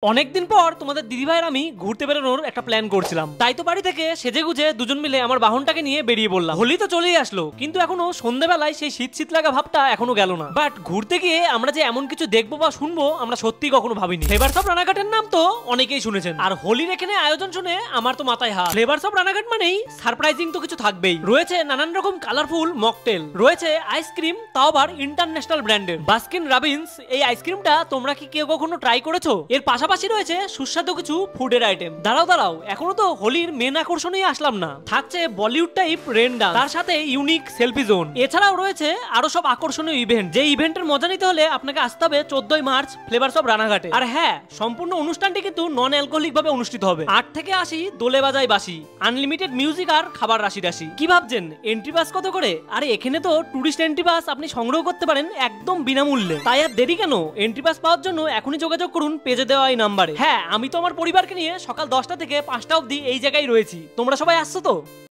অনেকদিন পর তোমাদের দিদিভাইয়ের আমি ঘুরতে বেরোনোর একটা প্ল্যান করছিলাম, তাই তো বাড়ি থেকে সেজে গুজে দুজন মিলে আমার বাহনটাকে নিয়ে বেরিয়ে পড়লাম। হোলি তো চলেই আসলো, কিন্তু এখনো সন্ধ্যেবেলায় সেই শীত শীত লাগা ভাবটা এখনো গেল না। বাট ঘুরতে গিয়ে আমরা যে এমন কিছু দেখবো বা শুনবো আমরা সত্যি কখনো ভাবিনি। ফ্লেভারস অফ রানাঘাটের নাম তো অনেকেই শুনেছেন, আর হোলির এখানে আয়োজন শুনে আমার তো মাথায় হাত। ফ্লেভারস অফ রানাঘাট মানেই সারপ্রাইজিং তো কিছু থাকবেই। রয়েছে নানান রকম কালারফুল মকটেল, রয়েছে আইসক্রিম, তাও আবার ইন্টারন্যাশনাল ব্র্যান্ডের। বাস্কিন রবিন্স এই আইসক্রিমটা তোমরা কি কেউ কখনো ট্রাই করেছো? এর পাশাপাশি রয়েছে সুস্বাদু কিছু ফুডের আইটেম। দাঁড়াও এখনো তো হোলির মেন আকর্ষণেই আসলাম না। থাকছে বলিউড টাইপ রেন ডান্স, তার সাথে ইউনিক সেলফি জোন। এছাড়াও রয়েছে আরো সব আকর্ষণীয় ইভেন্ট, যে ইভেন্টের মজা নিতে হলে আপনাকে আসতে হবে 14 মার্চ ফ্লেভারস অফ রানাঘাটে। আর হ্যাঁ, সম্পূর্ণ অনুষ্ঠানটি কিন্তু নন অ্যালকোহলিক ভাবে অনুষ্ঠিত হবে। 8 থেকে 80 দোলে বাজাই বাসি, আনলিমিটেড মিউজিক আর খাবার রাশি রাশি। কি ভাবছেন এন্ট্রি পাস কত করে? আরে এখানে তো টুরিস্ট এন্ট্রি পাস আপনি সংগ্রহ করতে পারেন একদম বিনামূল্যে। তাই আর দেরি কেন? এন্ট্রি পাস পাওয়ার জন্য এখনই যোগাযোগ করুন পেজে দেওয়া এই নাম্বারে। হ্যাঁ, আমি তো আমার পরিবারকে নিয়ে সকাল 10টা থেকে 5টা অবধি এই জায়গায় রয়েছি। তোমরা সবাই আসছো তো?